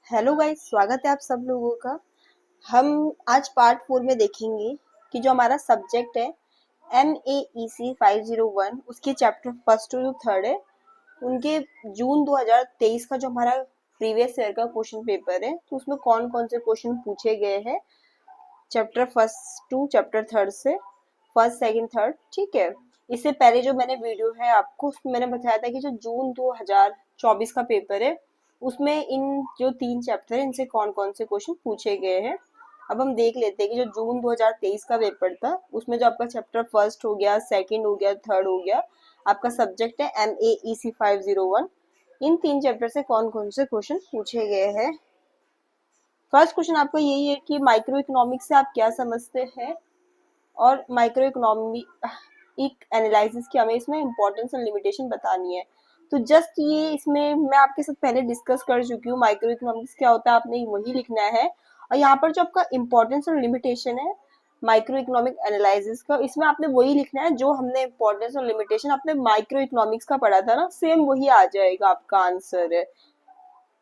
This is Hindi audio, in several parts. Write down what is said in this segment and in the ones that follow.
हेलो गाइस, स्वागत है आप सब लोगों का। हम आज पार्ट 4 में देखेंगे कि जो हमारा सब्जेक्ट है MAEC 501 उसके चैप्टर फर्स्ट टू थर्ड है। उनके जून 2023 का जो हमारा प्रीवियस ईयर का क्वेश्चन पेपर है, तो उसमें कौन कौन से क्वेश्चन पूछे गए हैं chapter first to chapter third से, फर्स्ट सेकंड थर्ड। ठीक है, इससे पहले जो मैंने वीडियो है आपको, उसमें मैंने बताया था कि जो जून 2024 का पेपर है उसमें इन जो 3 चैप्टर है इनसे कौन कौन से क्वेश्चन पूछे गए हैं। अब हम देख लेते हैं कि जो जून 2023 का पेपर था उसमें जो आपका चैप्टर फर्स्ट हो गया, सेकंड हो गया, थर्ड हो गया, आपका सब्जेक्ट है MAEC 501, इन 3 चैप्टर से कौन कौन से क्वेश्चन पूछे गए हैं। फर्स्ट क्वेश्चन आपका यही है कि माइक्रो इकोनॉमिक्स से आप क्या समझते हैं, और माइक्रो इकोनॉमिक एनालिसिस की हमें इसमें इंपॉर्टेंस और लिमिटेशन बतानी है। तो जस्ट ये इसमें मैं आपके साथ पहले डिस्कस कर चुकी हूँ माइक्रो इकोनॉमिक्स क्या होता है, आपने वही लिखना है। और यहाँ पर जो आपका इंपॉर्टेंस और लिमिटेशन है माइक्रो इकोनॉमिक एनालिसिस का, इसमें आपने वही लिखना है जो हमने इंपॉर्टेंस और लिमिटेशन अपने माइक्रो इकोनॉमिक्स का पढ़ा था ना, सेम वही आ जाएगा आपका आंसर है।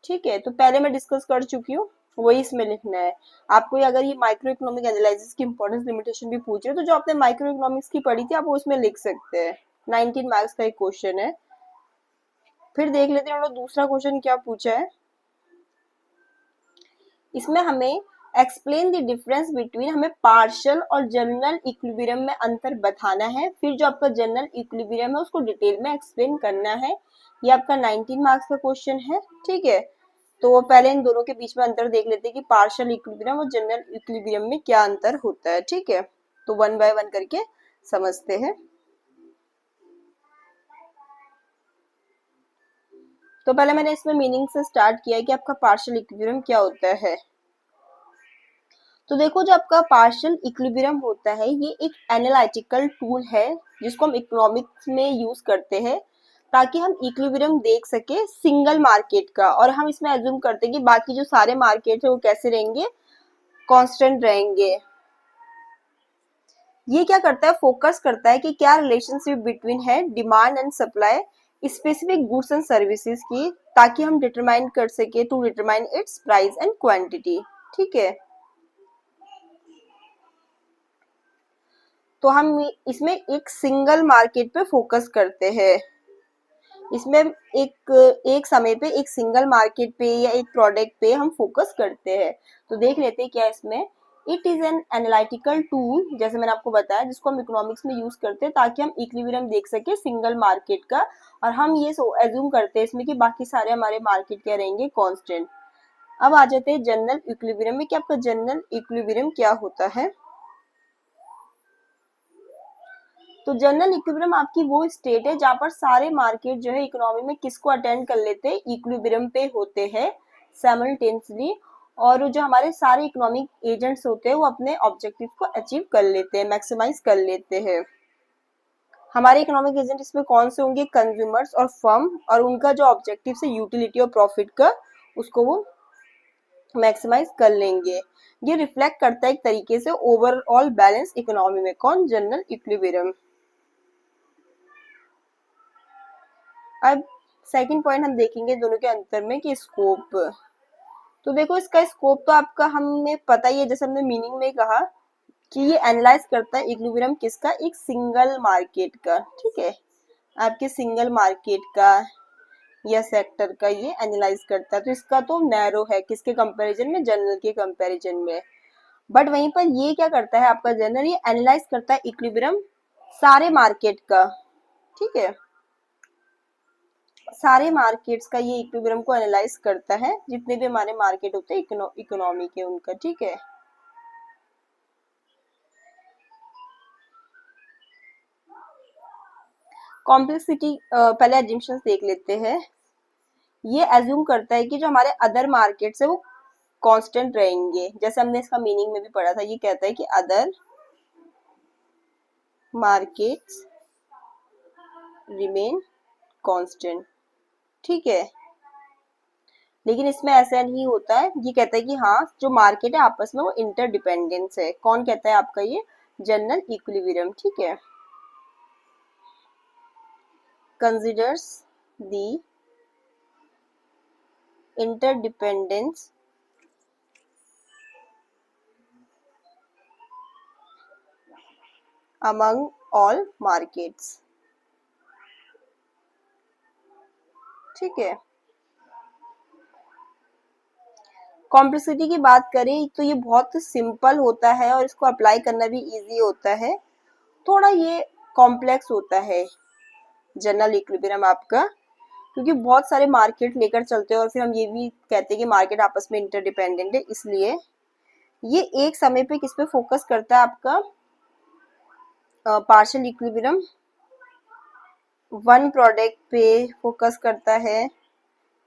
ठीक है, तो पहले मैं डिस्कस कर चुकी हूँ, वही इसमें लिखना है आपको। अगर ये माइक्रो इकोनॉमिक एनालिसिस की इंपॉर्टेंस लिमिटेशन भी पूछ रहे हो तो जो आपने माइक्रो इकोनॉमिक्स की पढ़ी थी आप वो इसमें लिख सकते हैं। 19 मार्क्स का एक क्वेश्चन है। फिर देख लेते हैं हम लोग दूसरा क्वेश्चन क्या पूछा है। इसमें हमें एक्सप्लेन द डिफरेंस बिटवीन, हमें पार्शियल और जनरल इक्विलिब्रियम में अंतर बताना है। फिर जो आपका जनरल इक्विलिब्रियम है उसको डिटेल में एक्सप्लेन करना है। ये आपका 19 मार्क्स का क्वेश्चन है। ठीक है, तो पहले इन दोनों के बीच में अंतर देख लेते हैं कि पार्शियल इक्विलिब्रियम और जनरल इक्विलिब्रियम में क्या अंतर होता है। ठीक है, तो वन बाय वन करके समझते हैं। तो पहले मैंने इसमें मीनिंग से स्टार्ट किया है कि आपका पार्शियल इक्विलिब्रियम क्या होता है। तो देखो, जो आपका पार्शियल इक्विलिब्रियम होता है ये एक एनालिटिकल टूल है जिसको हम इकोनॉमिक्स में यूज करते हैं ताकि हम इक्विलिब्रियम देख सके सिंगल मार्केट का, और हम इसमें एज्यूम करते हैं कि बाकी जो सारे मार्केट है वो कैसे रहेंगे, कांस्टेंट रहेंगे। ये क्या करता है, फोकस करता है कि क्या रिलेशनशिप बिटवीन है demand and supply specific goods and services की, ताकि हम डिटरमाइन कर सके to determine its price and quantity. ठीक है, तो हम इसमें एक सिंगल मार्केट पे फोकस करते हैं। इसमें एक समय पे एक सिंगल मार्केट पे या एक प्रोडक्ट पे हम फोकस करते हैं। तो देख लेते हैं क्या इसमें। It is an analytical tool, जैसे मैंने आपको बताया, जिसको हम इकोनॉमिक्स में यूज करते हैं ताकि हम इक्विलिब्रियम देख सके सिंगल मार्केट का, और हम ये एज्यूम करते हैं इसमें कि बाकी सारे हमारे मार्केट क्या रहेंगे, कांस्टेंट। अब आ जाते हैं जनरल इक्विलिब्रियम में कि आपका जनरल इक्विलिब्रियम क्या होता है। तो जनरल इक्विलिब्रियम आपकी वो स्टेट है जहां पर सारे मार्केट जो है इकोनॉमी में किसको अटेंड कर लेते हैं, इक्विलिब्रियम पे होते हैं साइमल्टेनियसली, और जो हमारे सारे इकोनॉमिक एजेंट्स होते हैं वो अपने ऑब्जेक्टिव को अचीव कर लेते हैं, मैक्सिमाइज कर लेते हैं। हमारे इकोनॉमिक एजेंट इसमें कौन से होंगे, कंज्यूमर्स और फर्म, और उनका जो ऑब्जेक्टिव है यूटिलिटी और प्रॉफिट का, उसको वो मैक्सिमाइज कर लेंगे। ये रिफ्लेक्ट करता है एक तरीके से ओवरऑल बैलेंस इकोनॉमी में, कौन, जनरल इक्विलिब्रियम। अब सेकंड पॉइंट हम देखेंगे दोनों के अंतर में कि स्कोप। तो देखो, इसका स्कोप तो आपका हमें पता ही है, जैसे हमने मीनिंग में कहा कि ये एनालाइज करता है इक्विलिब्रियम किसका, एक सिंगल मार्केट का। ठीक है, आपके सिंगल मार्केट का या सेक्टर का ये एनालाइज करता है। तो इसका तो नैरो है, किसके कंपैरिजन में, जनरल के कंपैरिजन में। बट वहीं पर ये क्या करता है आपका जनरल, ये एनालाइज करता है इक्विलिब्रियम सारे मार्केट का। ठीक है, सारे मार्केट्स का ये इक्विलिब्रियम को एनालाइज करता है, जितने भी हमारे मार्केट होते हैं इकोनॉमी के उनका। ठीक है, कॉम्प्लेक्सिटी पहले एज्यूम्पशंस देख लेते हैं। ये एज्यूम करता है कि जो हमारे अदर मार्केट्स है वो कांस्टेंट रहेंगे, जैसे हमने इसका मीनिंग में भी पढ़ा था। ये कहता है कि अदर मार्केट्स रिमेन कांस्टेंट। ठीक है, लेकिन इसमें ऐसा नहीं होता है। ये कहता है कि हाँ, जो मार्केट है आपस में वो इंटरडिपेंडेंस है। कौन कहता है आपका, ये जनरल इक्विलिब्रियम। ठीक है, considers the interdependence among all markets। ठीक है। कॉम्प्लेक्सिटी की बात करें तो ये बहुत सिंपल होता है और इसको अप्लाई करना भी इजी होता है। थोड़ा ये कॉम्प्लेक्स होता है जनरल इक्विलिब्रियम आपका, क्योंकि बहुत सारे मार्केट लेकर चलते हैं और फिर हम ये भी कहते हैं कि मार्केट आपस में इंटरडिपेंडेंट है, इसलिए ये एक समय पे किस पे फोकस करता है आपका पार्शियल इक्विलिब्रियम, वन प्रोडक्ट पे फोकस करता है,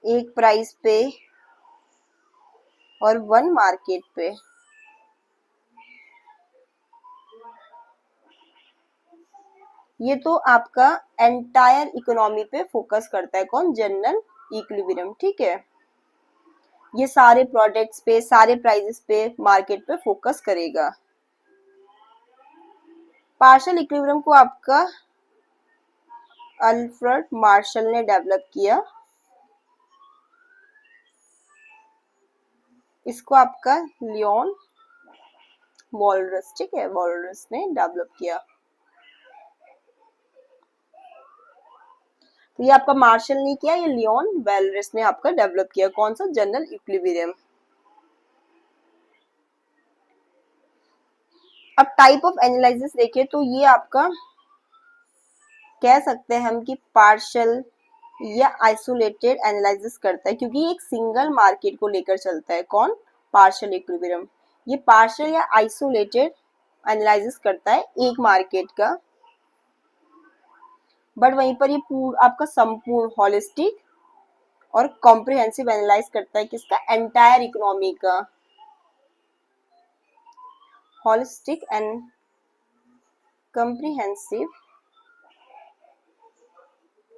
एक प्राइस पे और वन मार्केट पे। ये तो आपका एंटायर इकोनॉमी पे फोकस करता है कौन, जनरल इक्विलिब्रियम। ठीक है, ये सारे प्रोडक्ट्स पे, सारे प्राइसेस पे, मार्केट पे फोकस करेगा। पार्शियल इक्विलिब्रियम को आपका अल्फ्रेड मार्शल ने डेवलप किया। इसको आपका लियोन वॉलरस, ठीक है, वॉलरस ने डेवलप किया। तो ये आपका मार्शल ने किया, ये लियोन वॉलरस ने आपका डेवलप किया। कौन सा, जनरल इक्विलिब्रियम। अब टाइप ऑफ एनालिसिस देखें तो ये आपका कह सकते हैं हम कि पार्शियल या आइसोलेटेड एनालिसिस करता है, क्योंकि एक सिंगल मार्केट को लेकर चलता है। कौन, पार्शियल इक्विलिब्रियम। ये पार्शियल या आइसोलेटेड एनालिसिस करता है एक मार्केट का, बट वहीं पर ये आपका संपूर्ण होलिस्टिक और कॉम्प्रिहेंसिव एनालाइज करता है किसका, एंटायर इकोनॉमी का। Holistic and comprehensive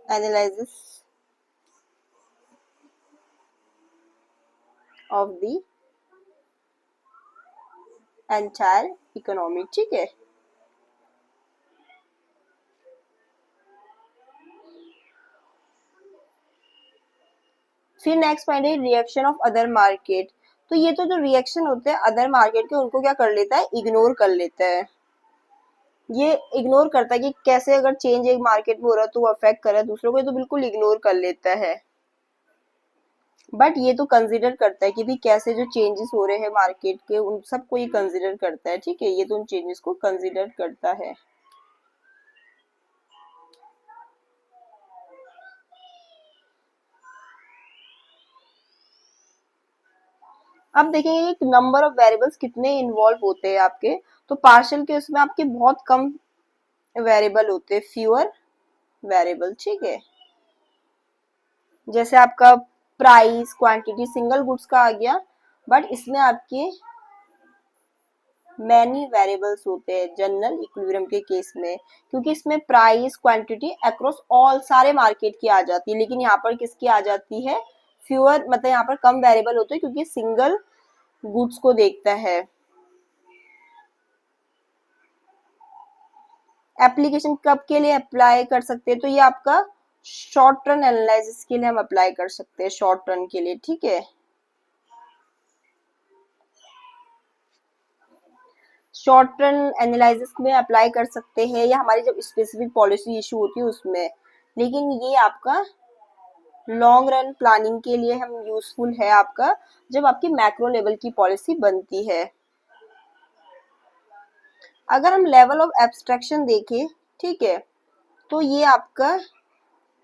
analysis of the entire economy. ठीक है, फिर नेक्स्ट पॉइंट है रिएक्शन ऑफ अदर मार्केट। तो ये तो जो रिएक्शन होते हैं अदर मार्केट के, उनको क्या कर लेता है, इग्नोर कर लेता है। ये इग्नोर करता है कि कैसे अगर चेंज एक मार्केट में हो रहा है तो वो अफेक्ट कर रहा है दूसरों को, ये तो बिल्कुल इग्नोर कर लेता है। बट ये तो कंसिडर करता है कि भी कैसे जो चेंजेस हो रहे हैं मार्केट के उन सबको ये कंसिडर करता है। ठीक है, ये तो उन चेंजेस को कंसिडर करता है। अब देखेंगे कि नंबर ऑफ वेरिएबल्स कितने इन्वॉल्व होते हैं आपके। तो पार्शियल के उसमें आपके बहुत कम वेरिएबल होते हैं, फ्यूअर वेरिएबल। ठीक है, जैसे आपका प्राइस, क्वांटिटी, सिंगल गुड्स का आ गया, बट इसमें आपके मैनी वेरिएबल्स होते हैं जनरल इक्विलिब्रियम के केस में, क्योंकि इसमें प्राइस, क्वांटिटी अक्रॉस ऑल सारे मार्केट की आ जाती है, लेकिन यहाँ पर किसकी आ जाती है, फ्यूअर, मतलब यहाँ पर कम वेरिएबल होते हैं क्योंकि सिंगल गुड्स को देखता है। एप्लीकेशन कब के लिए अप्लाई कर सकते हैं, तो ये आपका शॉर्ट रन एनालिसिस के लिए हम अप्लाई कर सकते हैं, शॉर्ट रन के लिए। ठीक है, शॉर्ट रन एनालिसिस में अप्लाई कर सकते हैं या हमारी जब स्पेसिफिक पॉलिसी इशू होती है उसमें, लेकिन ये आपका लॉन्ग रन प्लानिंग के लिए हम यूजफुल है आपका जब आपकी मैक्रो लेवल की पॉलिसी बनती है। अगर हम लेवल ऑफ एब्स्ट्रैक्शन देखें, ठीक है, तो ये आपका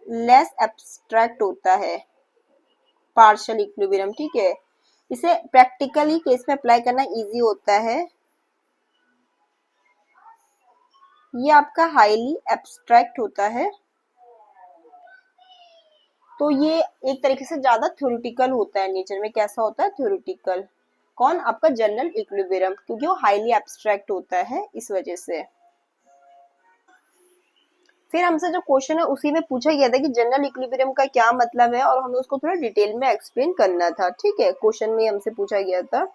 लेस एब्स्ट्रैक्ट होता है पार्शियल इक्विलिब्रियम। ठीक है, इसे प्रैक्टिकली केस में अप्लाई करना इजी होता है। ये आपका हाईली एब्स्ट्रैक्ट होता है, तो ये एक तरीके से ज्यादा थ्योरेटिकल होता है नेचर में। कैसा होता है, थ्योरेटिकल। कौन, आपका जनरल इक्विलिब्रियम, क्योंकि वो हाईली एब्स्ट्रैक्ट होता है इस वजह से। फिर हमसे जो क्वेश्चन है उसी में पूछा गया था कि जनरल इक्विलिब्रियम का क्या मतलब है और हमें उसको थोड़ा डिटेल में एक्सप्लेन करना था। ठीक है, क्वेश्चन में हमसे पूछा गया था,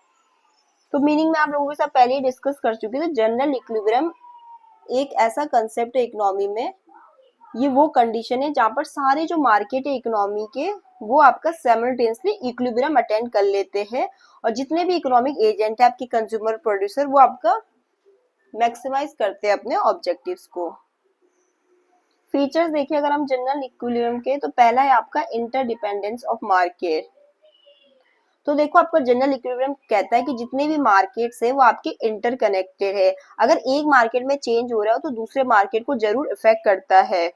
तो मीनिंग में आप लोगों के साथ पहले ही डिस्कस कर चुके थे। जनरल इक्विलिब्रियम एक ऐसा कंसेप्ट है इकोनॉमी में, ये वो कंडीशन है जहां पर सारे जो मार्केट है इकोनॉमी के वो आपका साइमल्टेनियसली इक्विलिब्रियम अटेंड कर लेते हैं, और जितने भी इकोनॉमिक एजेंट है आपके कंज्यूमर, प्रोड्यूसर, वो आपका मैक्सिमाइज करते हैं अपने ऑब्जेक्टिव्स को। फीचर्स देखिए अगर हम जनरल इक्विलिब्रियम के, तो पहला है आपका इंटरडिपेंडेंस ऑफ मार्केट। तो देखो आपका जनरल इक्विलिब्रियम कहता है कि जितने भी मार्केट्स है वो आपके इंटरकनेक्टेड है। अगर एक मार्केट में चेंज हो रहा हो तो दूसरे मार्केट को जरूर इफेक्ट करता है।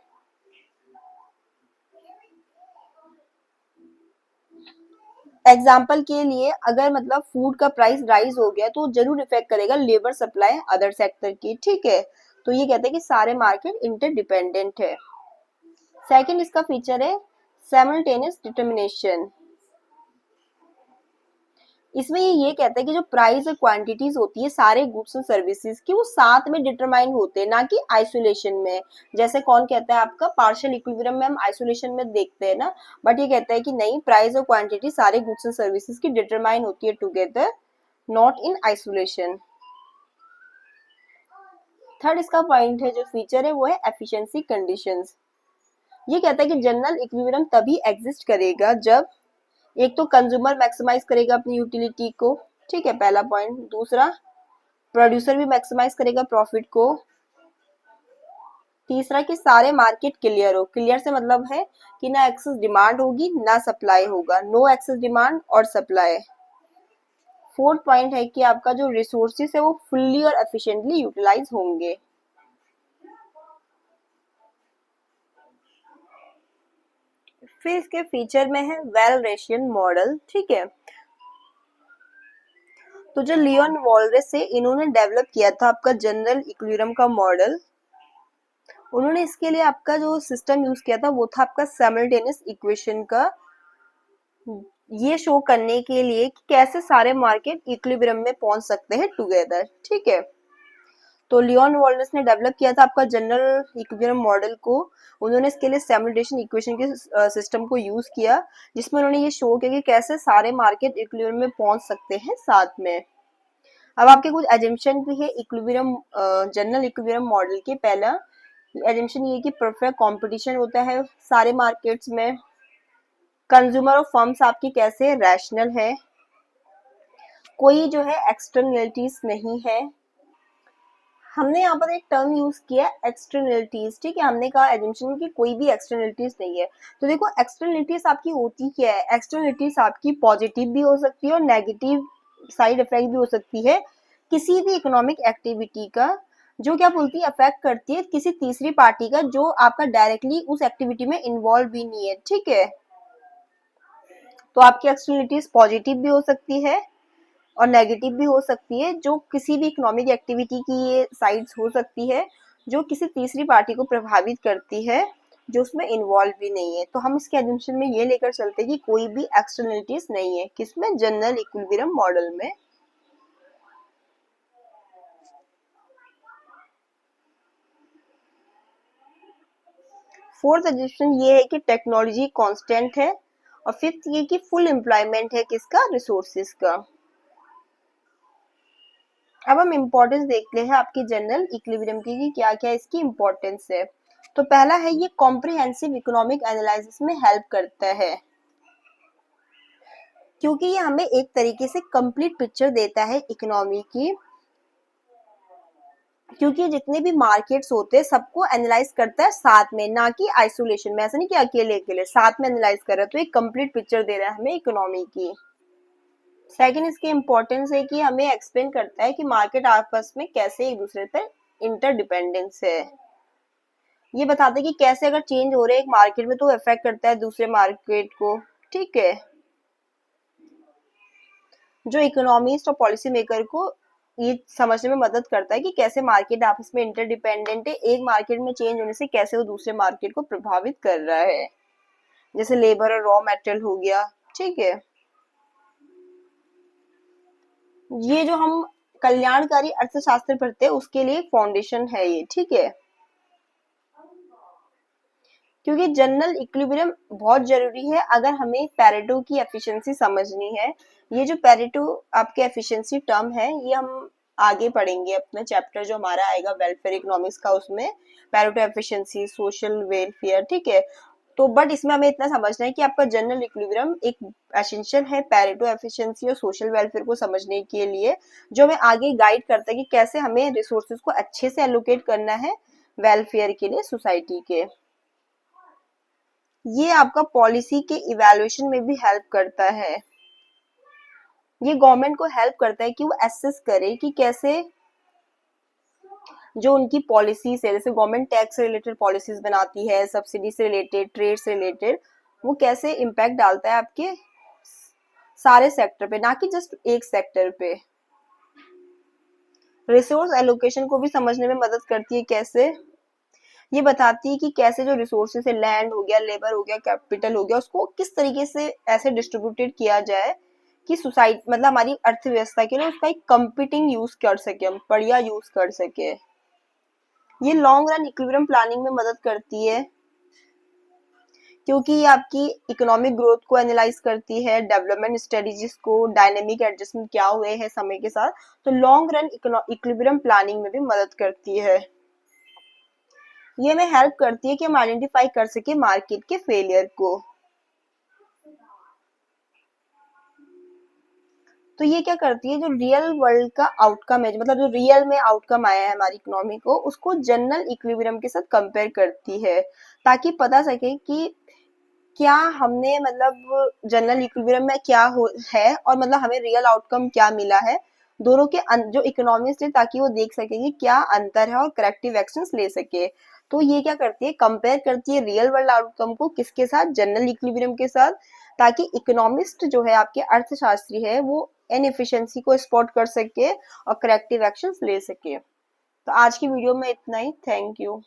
एग्जाम्पल के लिए अगर मतलब फूड का प्राइस राइज हो गया तो जरूर इफेक्ट करेगा लेबर सप्लाई अदर सेक्टर की, ठीक है। तो ये कहते हैं कि सारे मार्केट इंटरडिपेंडेंट है। सेकंड इसका फीचर है साइमल्टेनियस डिटर्मिनेशन। इसमें ये कहता है कि जो प्राइस और क्वांटिटीज होती है सारे गुड्स और सर्विसेज की, वो साथ में डिटरमाइन होते हैं, ना कि आइसोलेशन में। जैसे कौन कहता है आपका पार्शियल इक्विलिब्रियम में हम आइसोलेशन में देखते हैं ना, बट ये कहता है कि नहीं, प्राइस और क्वांटिटी सारे गुड्स और सर्विसेज की डिटरमाइन होती है together, not in isolation. Third इसका पॉइंट है जो फीचर है वो है एफिशिएंसी कंडीशंस। ये कहता है कि जनरल इक्विलिब्रियम तभी एग्जिस्ट करेगा जब एक तो कंज्यूमर मैक्सिमाइज करेगा अपनी यूटिलिटी को, ठीक है, पहला पॉइंट। दूसरा, प्रोड्यूसर भी मैक्सिमाइज करेगा प्रॉफिट को। तीसरा, कि सारे मार्केट क्लियर हो। क्लियर से मतलब है कि ना एक्सेस डिमांड होगी ना सप्लाई होगा, नो एक्सेस डिमांड और सप्लाई। फोर्थ पॉइंट है कि आपका जो रिसोर्सेस है वो फुल्ली और एफिशिएंटली यूटिलाइज होंगे। फिर इसके फीचर में है वेल रेशियन मॉडल, ठीक है। तो जो लियोन वॉलरेस है इन्होंने डेवलप किया था आपका जनरल इक्विलिब्रियम का मॉडल। उन्होंने इसके लिए आपका जो सिस्टम यूज किया था वो था आपका साइमल्टेनियस इक्वेशन का, ये शो करने के लिए कि कैसे सारे मार्केट इक्विलिब्रियम में पहुंच सकते हैं टुगेदर, ठीक है। तो लियोन वॉलरेस ने डेवलप किया था आपका जनरल इक्विलिब्रियम मॉडल को। उन्होंने इसके लिए साइमल्टेनियस इक्वेशन के सिस्टम को यूज किया, जिसमें उन्होंने ये शो किया कि कैसे सारे मार्केट इक्विलिब्रियम में पहुंच सकते हैं साथ में। अब आपके कुछ एजम्पशन भी है इक्विलिब्रियम, जनरल इक्विलिब्रियम मॉडल के। पहला एजम्पशन ये कि परफेक्ट कंपटीशन होता है सारे मार्केट्स में। कंज्यूमर और फर्म्स आपकी कैसे रैशनल है, कोई जो है एक्सटर्नलिटीज नहीं है। हमने यहाँ पर एक टर्म यूज किया एक्सटर्नलिटीज, ठीक है। हमने कहा एजम्पशन की कोई भी एक्सटर्नलिटीज नहीं है। तो देखो एक्सटर्नलिटीज आपकी होती क्या है, एक्सटर्नलिटीज आपकी पॉजिटिव भी हो सकती है और नेगेटिव साइड इफेक्ट भी हो सकती है किसी भी इकोनॉमिक एक्टिविटी का, जो क्या बोलती है अफेक्ट करती है किसी तीसरी पार्टी का जो आपका डायरेक्टली उस एक्टिविटी में इन्वॉल्व भी नहीं है, ठीक है। तो आपकी एक्सटर्नलिटीज पॉजिटिव भी हो सकती है और नेगेटिव भी हो सकती है, जो किसी भी इकोनॉमिक एक्टिविटी की ये साइड्स हो सकती है जो किसी तीसरी पार्टी को प्रभावित करती है जो उसमें इन्वॉल्व भी नहीं है। तो हम इसके एजम्पशन में ये लेकर चलते हैं कि कोई भी एक्सटर्नलिटीज नहीं है किसमें, जनरल इक्विलिब्रियम मॉडल में। फोर्थ एजम्पशन ये है कि टेक्नोलॉजी कांस्टेंट है। और फिफ्थ ये कि फुल एम्प्लॉयमेंट है किसका, रिसोर्सेज का। अब हम इम्पोर्टेंस देखते हैं आपकी जनरल इक्विलिब्रियम की कि क्या क्या इसकी इम्पोर्टेंस है। तो पहला है ये कॉम्प्रिहेंसिव इकोनॉमिक एनालिसिस में हेल्प करता है, क्योंकि ये हमें एक तरीके से कंप्लीट पिक्चर देता है इकोनॉमी की। क्योंकि जितने भी मार्केट्स होते हैं सबको एनालाइज करता है साथ में, ना कि आइसोलेशन में। ऐसा नहीं कि अकेले अकेले, साथ में एनालाइज कर रहा है। तो एक कंप्लीट पिक्चर दे रहा है हमें इकोनॉमी की। सेकंड इसकी इम्पोर्टेंस है कि हमें एक्सप्लेन करता है कि मार्केट आपस में कैसे एक दूसरे पर इंटरडिपेंडेंस है। ये बताते हैं कि कैसे अगर चेंज हो रहे हैं एक मार्केट में तो इफेक्ट करता है दूसरे मार्केट को, ठीक है। जो इकोनॉमिस्ट और पॉलिसी मेकर को ये समझने में मदद करता है कि कैसे मार्केट आपस में इंटरडिपेंडेंट है, एक मार्केट में चेंज होने से कैसे वो दूसरे मार्केट को प्रभावित कर रहा है, जैसे लेबर और रॉ मेटेरियल हो गया, ठीक है। ये जो हम कल्याणकारी अर्थशास्त्र पढ़ते हैं उसके लिए फाउंडेशन है ये, ठीक है। क्योंकि जनरल इक्विलिब्रियम बहुत जरूरी है अगर हमें पेरेटो की एफिशिएंसी समझनी है। ये जो पेरेटो आपके एफिशिएंसी टर्म है ये हम आगे पढ़ेंगे अपने चैप्टर जो हमारा आएगा वेलफेयर इकोनॉमिक्स का, उसमें पेरेटो एफिशिएंसी, सोशल वेलफेयर, ठीक है। तो बट इसमें हमें इतना समझना है कि आपका जनरल इक्विलिब्रियम एक एसेंशियल है पैरेटो एफिशिएंसी और सोशल वेलफेयर को समझने के लिए, जो हमें आगे गाइड करता है कि कैसे हमें रिसोर्सेज को अच्छे से एलोकेट करना है वेलफेयर के लिए सोसाइटी के। ये आपका पॉलिसी के इवैल्यूएशन में भी हेल्प करता है। ये गवर्नमेंट को हेल्प करता है कि वो एसेस करे कि कैसे जो उनकी पॉलिसीज है, जैसे गवर्नमेंट टैक्स से रिलेटेड पॉलिसीज बनाती है, सब्सिडी से रिलेटेड, ट्रेड से रिलेटेड, वो कैसे इम्पैक्ट डालता है आपके सारे सेक्टर पे, ना कि जस्ट एक सेक्टर पे। रिसोर्स एलोकेशन को भी समझने में मदद करती है। कैसे? ये बताती है कि कैसे जो रिसोर्सेस है, लैंड हो गया, लेबर हो गया, कैपिटल हो गया, उसको किस तरीके से ऐसे डिस्ट्रीब्यूटेड किया जाए कि सोसाइटी मतलब हमारी अर्थव्यवस्था के लिए उसका एक कंपीटिंग यूज कर सके, हम बढ़िया यूज कर सके। ये लॉन्ग रन इक्विलिब्रियम प्लानिंग में मदद करती है, क्योंकि ये आपकी इकोनॉमिक ग्रोथ को एनालाइज करती है, डेवलपमेंट स्ट्रेटजीज को, डायनेमिक एडजस्टमेंट क्या हुए हैं समय के साथ, तो लॉन्ग रन इक्विलिब्रियम प्लानिंग में भी मदद करती है। ये हमें हेल्प करती है कि हम आइडेंटिफाई कर सके मार्केट के फेलियर को। तो ये क्या करती है, जो रियल वर्ल्ड का आउटकम है, मतलब जो रियल में आउटकम आया है हमारी इकोनॉमी को, उसको जनरल इक्विलिब्रियम के साथ कंपेयर करती है, ताकि पता सके कि क्या हमने मतलब जनरल इक्विलिब्रियम में क्या हो है और मतलब हमें रियल आउटकम क्या मिला है दोनों के जो इकोनॉमिस्ट है, ताकि वो देख सके कि क्या अंतर है और करेक्टिव एक्शंस ले सके। तो ये क्या करती है, कंपेयर करती है रियल वर्ल्ड आउटकम को किसके साथ, जनरल इक्विलिब्रियम के साथ, ताकि इकोनॉमिस्ट जो है आपके अर्थशास्त्री है वो इनएफिशिएंसी को स्पॉट कर सके और करेक्टिव एक्शंस ले सके। तो आज की वीडियो में इतना ही। Thank you.